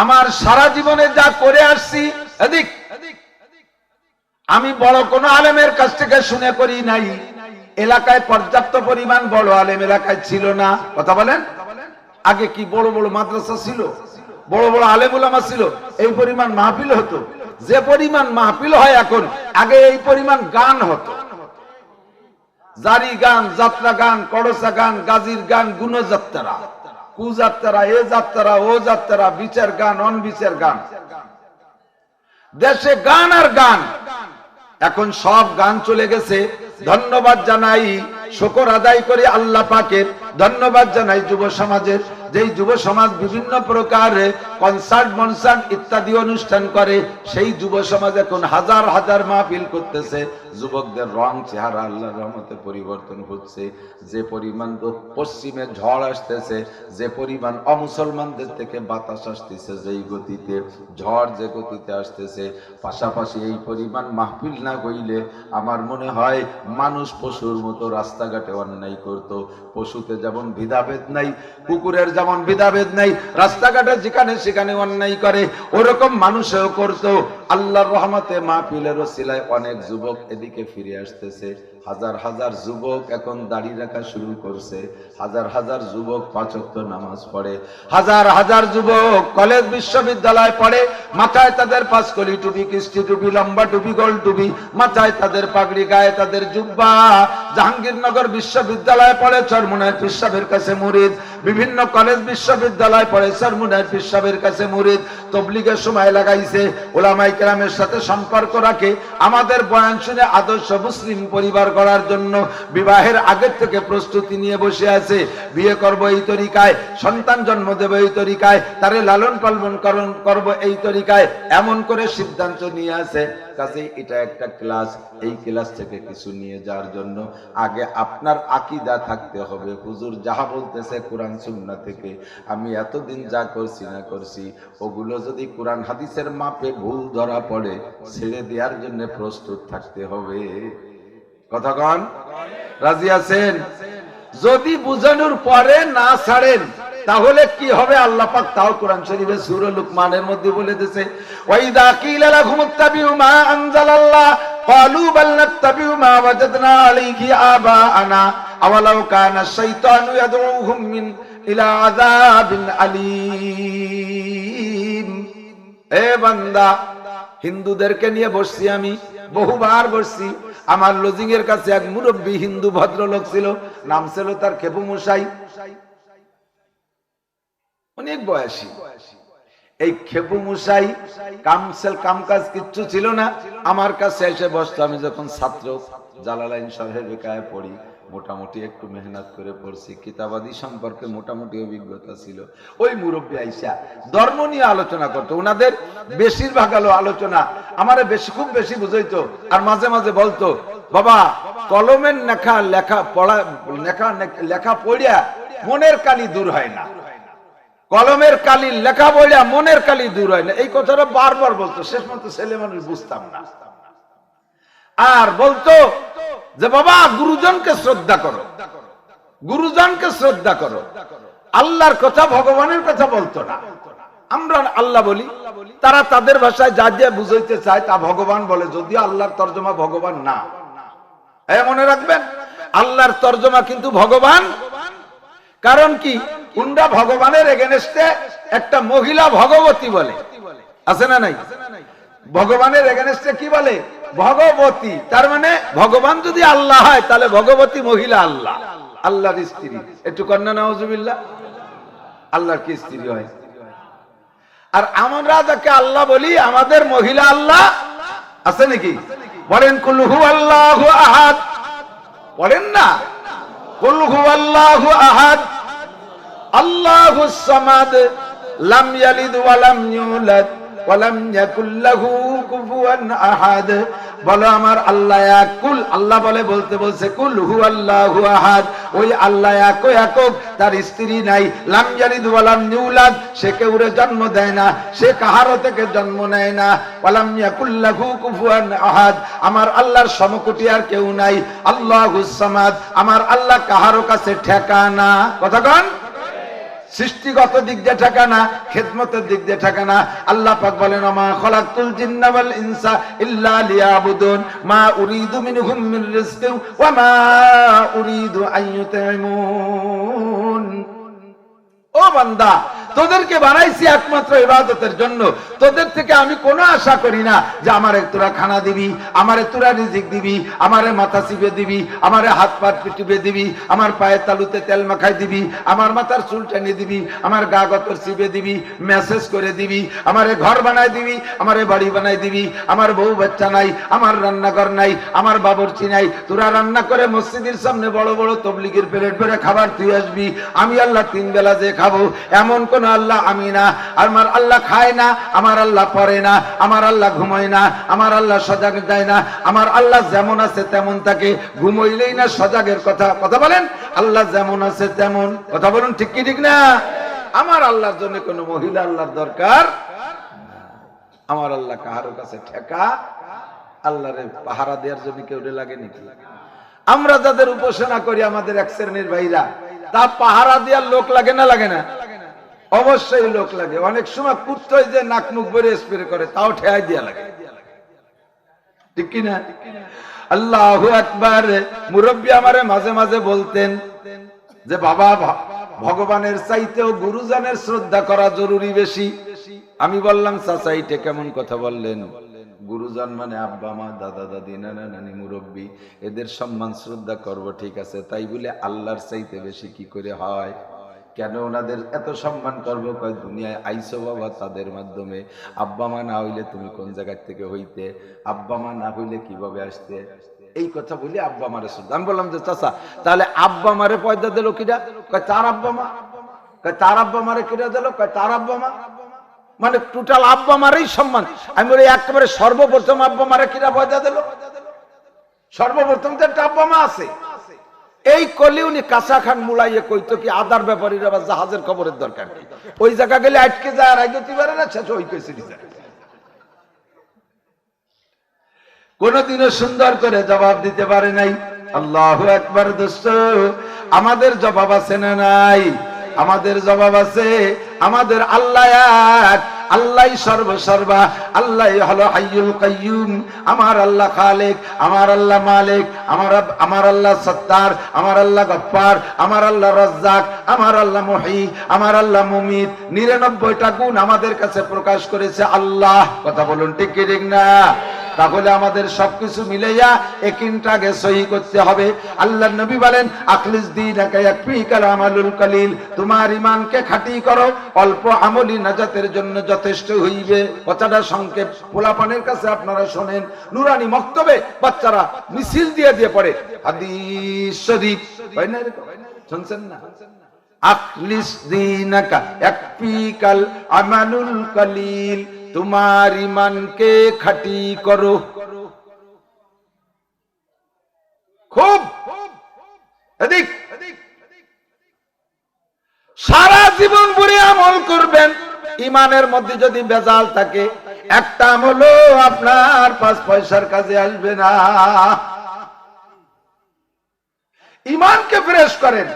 আমার সারা জীবনে যা করে আসছি এদিক আমি বড় কোন আলেমের কাছ থেকে শুনে করি নাই। এলাকায় পর্যাপ্ত পরিমাণ বড় আলেম এলাকায় ছিল না। কথা বলেন, আগে কি বড় বড় মাদ্রাসা ছিল, বড় বড় আলেম উলামা ছিল, এই পরিমাণ মাহফিল হতো? যে পরিমাণ মাহফিল হয় এখন, আগে এই পরিমাণ গান হতো। জারি গান, যাত্রা গান, কড়সা গান, গাজীর গান, গুণযাত্রা, কুযাত্রা, এ যাত্রা, ও যাত্রা, বিচার গান, অনবিচার গান, দেশে গান আর গান। এখন সব গান চলে গেছে। ধন্যবাদ জানাই, শুকর আদায় করি আল্লাহ পাকের, ধন্যবাদ জানাই যুব সমাজের, যেই যুব সমাজ বিভিন্ন প্রকার কনসার্ট মনসার্ট ইত্যাদি অনুষ্ঠান করে। সেই যুব সমাজ এখন হাজার হাজার মাহফিল করতেছে। যুবকদের রং চেহারা আল্লাহর রহমতে পরিবর্তন হচ্ছে। যে পরিমাণ পশ্চিমে ঝড় আসতেছে, যে পরিমাণ অমুসলমানদের থেকে বাতাস আসতেছে, যেই গতিতে ঝড় যে গতিতে আসতেছে, পাশাপাশি এই পরিমাণ মাহফিল না হইলে আমার মনে হয় মানুষ পশুর মতো রাস্তাঘাটে অন্যায় করত। পশুতে যেমন ভেদাভেদ নাই, কুকুরের যেমন ভেদাভেদ নাই, রাস্তাঘাটে যেখানে সেখানে অন্যায় করে, ওরকম মানুষও করত। আল্লাহর রহমতে মাহফিলের ওসিলায় অনেক যুবক এদিকে ফিরে আসতেছে। হাজার হাজার যুবক এখন দাড়ি রাখা শুরু করছে, হাজার হাজার যুবক ৫ ওয়াক্ত নামাজ পড়ে, হাজার হাজার যুবক কলেজ বিশ্ববিদ্যালয় পড়ে। মাথায় তাদের পাঁচকলি টুপি, কৃষ্টি টুপি, লম্বা টুপি, গোল টুপি, মাথায় তাদের পাগড়ি, গায়ে তাদের জুব্বা। জাহাঙ্গীরনগর বিশ্ববিদ্যালয় পড়ে, চরমুনায় পীর সাহেবের কাছে মুরিদ। বিভিন্ন কলেজ বিশ্ববিদ্যালয় পড়ে, চরমুনায় পীর সাহেবের কাছে মুরিদ। তবলিগের সময় লাগাইছে, ওলামায়ে কেরামের সাথে সম্পর্ক রাখে। আমাদের বয়ান শুনে আদর্শ মুসলিম পরিবার করার জন্য বিবাহের আগের থেকে প্রস্তুতি নিয়ে বসে আছে। বিয়ে করব এই তরিকায়, সন্তান জন্ম দেব এই তরিকায়, তারে লালন পালন করব এই তরিকায়, এমন করে সিদ্ধান্ত নিয়ে আছে। কাজে এটা একটা ক্লাস। এই ক্লাস থেকে কিছু নিয়ে যাওয়ার জন্য আগে আপনার আকীদা থাকতে হবে। হুজুর যাহা বলতেছে কোরআন সুন্নাহ থেকে, আমি এতদিন যা করছি না করছি, ওগুলো যদি কোরআন হাদিসের মাপে ভুল ধরা পড়ে, ছেড়ে দেওয়ার জন্য প্রস্তুত থাকতে হবে। কথা কন, রাজি আছেন? যদি বুঝানোর পরে না ছাড়েন তাহলে কি হবে? আল্লাহ পাক তাও কোরআন শরীফে সূরা লুকমানের মধ্যে বলে দিয়েছে, ওয়াইদা কিলা লাহুম ইত্তাবিউ মা আনজালাল্লাহ ক্বালু বাল নাত্তাবিউ মা ওয়াজাদনা আলাইহি আবাআনা আওয়ালাউ কানা শাইতানু ইয়াদউহুম মিন ইলা আযাবিন আলীম। এ বান্দা, হিন্দুদেরকে নিয়ে বসছি, আমি বহুবার বসছি। আমার লজিং এর কাছে এক মুরব্বী হিন্দু ভদ্রলোক ছিল, নাম ছিল তার খেপু মশাই, অনেক বয়সী। এই খেপু মশাই কামকাজ কিচ্ছু ছিল না, আমার কাছে এসে বসতো। আমি যখন ছাত্র জালালাইন শরহে বেকায়ে পড়ি, মোটামুটি একটু মেহনত করে পড়ছি, কিতাবাদি সম্পর্কে মোটামুটি অভিজ্ঞতা ছিল। ওই মুরব্বী আইসা ধর্ম নিয়ে আলোচনা করতো। ওনাদের বেশিরভাগ আলোচনা আমারে খুব বেশি বুঝাইতো। আর মাঝে মাঝে বলতো, বাবা কলমের লেখা পড়িয়া মনের কালি দূর হয় না, কলমের কালি লেখা পড়িয়া মনের কালি দূর হয় না। এই কথাটা বারবার বলতো। শেষ মতো ছেলে মানুষ বুঝতাম না। আর বলতো যে বাবা গুরুজনকে শ্রদ্ধা করো, গুরুজনকে শ্রদ্ধা করো। আল্লাহর কথা, ভগবানের কথা বলতো না। আমরা আল্লাহ বলি, তারা তাদের ভাষায় যা যা বুঝাইতে চায় তা ভগবান বলে, যদিও আল্লাহর তর্জমা ভগবান না। মনে রাখবেন, আল্লাহর তর্জমা কিন্তু ভগবান। কারণ কি, উন্ডা ভগবানের এগেনস্টে একটা মহিলা ভগবতী বলে, আছে না নাই? ভগবানের এগেনস্টে কি বলে? ভগবতী। তার মানে ভগবান যদি আল্লাহ হয়, তাহলে ভগবতী মহিলা আল্লাহ, আল্লাহর স্ত্রী। একটু কন্যা নাউজুবিল্লাহ, আল্লাহর কি স্ত্রী হয়? আর আমরা যাকে আল্লাহ বলি, আমাদের মহিলা আল্লাহ আছে নাকি? বলেন কুল হুয়াল্লাহু আহাদ, বলেন না? কুল হুয়াল্লাহু আহাদ আল্লাহুস সামাদ লাম ইয়ালিদ ওয়া লাম ইউলাদ ওয়া লাম ইয়াকুল লাহু কুফুয়ান আহাদ। বলো আমার আল্লাহ এক। কুল, আল্লাহ বলতে বলছে কুল হুয়াল্লাহু আহাদ, ওই আল্লাহ একক, তার স্ত্রী নাই। লাম ইয়ালিদ ওয়া লাম ইউলাদ, সে কাউরে জন্ম দেয় না, সে কাহারো থেকে জন্ম নেয় না। ওয়া লাম ইয়াকুল লাহু কুফুয়ান আহাদ, আমার আল্লাহর সমকটি আর কেউ নাই। আল্লাহুস সামাদ, আমার আল্লাহ কাহারো কাছে ঠেকানা। কথা কন, সৃষ্টিগত দিক দিয়ে ঠেকানা, খেদমতের দিক দিয়ে ঠেকানা। আল্লাহ পাক বলেন মা খলাকতুল জিন্না ওয়াল ইনসা ইল্লা লিয়াবুদুন মা উরিদু মিনহুম মিন রিজকিন ওয়া মা উরিদু আন ইউতঈমুন। ও বান্দা, তোদেরকে বানাইছি একমাত্র ইবাদতের জন্য। তোদের থেকে আমি কোনো আশা করি না যে আমারে তোরা খানা দিবি, আমারে তোরা রিজিক দিবি, আমারে মাথা চিপে দিবি, আমারে হাত পা টিপে দিবি, আমার পায়ের তালুতে তেল মাখাই দিবি, আমার মাথার চুল টেনে দিবি, আমার গা গতর চিপে দিবি, মেসেজ করে দিবি, আমারে ঘর বানাই দিবি, আমারে বাড়ি বানাই দিবি, আমার বউ বাচ্চা নাই, আমার রান্নাঘর নাই, আমার বাবুর্চি নাই, তোরা রান্না করে মসজিদের সামনে বড় বড় তবলিগের প্লেট ভরে খাবার তুই আসবি, আমি আল্লাহ 3 বেলা যে খাবো। এমন কোন আল্লাহ আমি না। আমার আল্লাহ খায় না, আমার আল্লাহ পড়ে না, আমার আল্লাহ ঘুমায় না, আমার আল্লাহ সজাগ যায় না। আমার আল্লাহ যেমন আছে তেমন থাকে, ঘুমাইলেই না সজাগের কথা। কথা বলেন, আল্লাহ যেমন আছে তেমন। কথা বলুন, ঠিক কি ঠিক না? আমার আল্লাহর জন্য কোন মহিলা আল্লাহর দরকার। আমার আল্লাহ কাহারো কাছে ঠেকা আল্লাহরে পাহারা দেওয়ার জন্য কেউ লাগে নাকি? আমরা যাদের উপাসনা করি, আমাদের এক শ্রেণীর ভাইরা, তা পাহারা দেওয়ার লোক লাগে না? লাগে না? অবশ্যই লোক লাগে। অনেক সময় কুত্তই যে নাক মুখ ভরে স্প্রে করে, তাও ঠেয়াই দিয়া লাগে, ঠিক কিনা? আল্লাহু আকবার। মুরব্বী আমারে মাঝে মাঝে বলতেন যে বাবা, ভগবানের চাইতেও গুরুজনের শ্রদ্ধা করা জরুরি বেশি। আমি বললাম চাচা, এইটা কেমন কথা বললেন? গুরুজন মানে আব্বা মা, দাদা দাদি, নানা নানি, মুরব্বী, এদের সম্মান শ্রদ্ধা করব, ঠিক আছে, তাই বলে আল্লাহর চাইতে বেশি কি করে হয়? কেন ওনাদের এত সম্মান করবো? কয় দুনিয়ায় আইসো বাবা তাদের মাধ্যমে। আব্বা মা না হইলে তুমি কোন জায়গা থেকে হইতে? আব্বা মা না হইলে কিভাবে আসতে? এই কথা বলি আব্বা মারে শ্রদ্ধা। আমি বললাম যে চাচা, তাহলে আব্বা মারে পয়দা দিল কিরা? কয় তার আব্বা মা। কয় তার আব্বা মারে কিরা দিল? কয় তার আব্বা মা। মানে টোটাল আব্বা মারেই সম্মান। আমি বলি একেবারে সর্বপ্রথম আব্বা মারে কিরা পয়দা দিল? সর্বপ্রথম তো একটা আব্বা মা আছে। এই কলি উনি কাঁচা খান মুলাইয়ে কইতো কি আদার ব্যাপারীর আবার জাহাজের খবরের দরকার কি? ওই জায়গা গেলে আটকে যায়, আর আগে পারে না, শেষ ওই কইছে। কোনদিনও সুন্দর করে জবাব দিতে পারে নাই। আল্লাহু আকবার। দোস্ত, আমাদের জবাব আছে না নাই? আমাদের জবাব আছে। আমাদের আল্লাহ এক, আল্লাহ সর্বসর্বা, আল্লাহ হলো হাইয়ুল কাইয়ুম। আমার আল্লাহ খালেক, আমার আল্লাহ মালিক, আমার আল্লাহ সত্তার, আমার আল্লাহ গফফার, আমার আল্লাহ রাজ্জাক, আমার আল্লাহ মুহয়ী, আমার আল্লাহ মুমিত। 99টা গুণ আমাদের কাছে প্রকাশ করেছে আল্লাহ। কথা বলুন, ঠিক কি ঠিক না? তাহলে আমাদের সবকিছু মিলাইয়া একিনটাকে সহি করতে হবে। আল্লাহর নবী বলেন আখলিস দীনাকা ইয়াকফিকাল আমালুল কলিল। তোমার ঈমানকে খাঁটি করো, অল্প আমলই নাজাতের জন্য যথেষ্ট হইবে। কথাটা সংক্ষেপ পোলাপানের কাছে আপনারা শোনেন। নুরানি মক্তবে বাচ্চারা মিছিল দিয়ে দিয়ে পড়ে হাদিস শরীফ, হয় না? শুনছেন না? আখলিস দীনাকা ইয়াকফিকাল আমালুল কলিল। তোমার ঈমানকে খাঁটি করো। খুব এদিক সারা জীবন ভরে আমল করবেন, ঈমানের মধ্যে যদি বেজাল থাকে, একটা আমলও আপনার 5 পয়সার কাজে আসবে না। ঈমানকে ফ্রেশ করেন,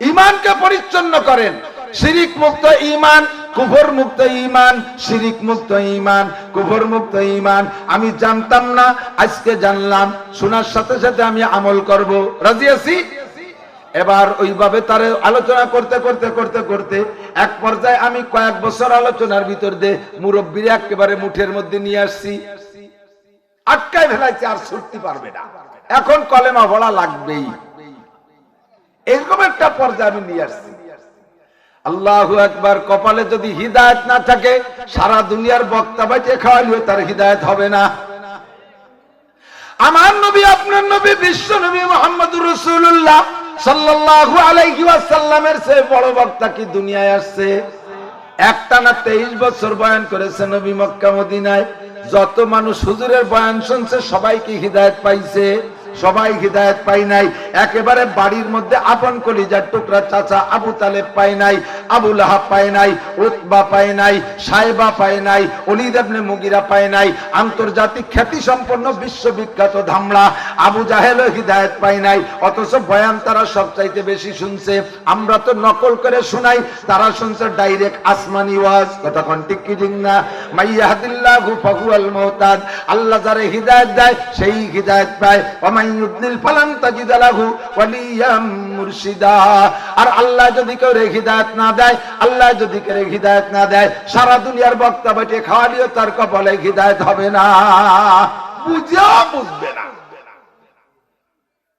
ঈমানকে পরিচ্ছন্ন করেন। শিরিক মুক্ত ঈমান, কুফর মুক্ত ঈমান, শিরিক মুক্ত ঈমান, কুফর মুক্ত ঈমান। আমি জানতাম না, আজকে জানলাম। শোনার সাথে সাথে আমি আমল করব, রাজি আছি। এবার ওইভাবে তার আলোচনা করতে করতে করতে করতে এক পর্যায়ে আমি কয়েক বছর আলোচনার ভিতর দিয়ে মুরব্বীরা একেবারে মুঠের মধ্যে নিয়ে আসছি, আটকায় ফেলাইছে, আর ছুটতে পারবে না। এখন কলেমা পড়া লাগবেই, এরকম একটা পর্যায়ে আমি নিয়ে আসছি। আল্লাহু আকবার। কপালে যদি হিদায়াত না থাকে, সারা দুনিয়ার বক্তা বাইতে খাওয়ালেও তার হিদায়াত হবে না। আমার নবী, আপনার নবী, বিশ্ব নবী মুহাম্মদুর রাসূলুল্লাহ সাল্লাল্লাহু আলাইহি ওয়াসাল্লামের চেয়ে বড় বক্তা কি দুনিয়ায় আসছে? একটানা 23 বছর বয়ান করেছে নবী মক্কা মদিনায়। যত মানুষ হুজুরের বয়ান শুনছে সবাই কি হিদায়াত পাইছে? সবাই হিদায়াত পাই নাই। একেবারে বাড়ির মধ্যে আপন কলিজার টুকরা চাচা আবু তালেব পায় নাই, আবু লাহাব পায় নাই, উতবা পায় নাই, সাইবা পায় নাই, ওলীদ ইবনে মুগিরা পায় নাই, আন্তর্জাতিক খ্যাতি সম্পন্ন বিশ্ববিখ্যাত ধামড়া আবু জাহেলও হিদায়াত পায় নাই। অথচ বয়ান তারা সবচাইতে বেশি শুনছে। আমরা তো নকল করে শোনাই, তারা শুনছে ডাইরেক্ট আসমানি ওয়াজ। কথা কোন ঠিক কি ঠিক না? মাইয়াহদিল্লাহু ফাহুয়াল মুহতাদ, আল্লাহ যারে হিদায়াত দেয় সেই হিদায়াত পায়। ওয়া মান ইউদ্লিল ফালান তাজিদ লাহু ওয়ালিয়াম মুরশিদা। আর আল্লাহ যদি কেউ হিদায়াত না দেয়, আল্লাহ যদি কেউ হিদায়াত না দেয়, সারা দুনিয়ার বক্তা বেটে খাওয়ালিও তার কপালে হিদায়াত হবে না, বুঝেও বুঝবে না।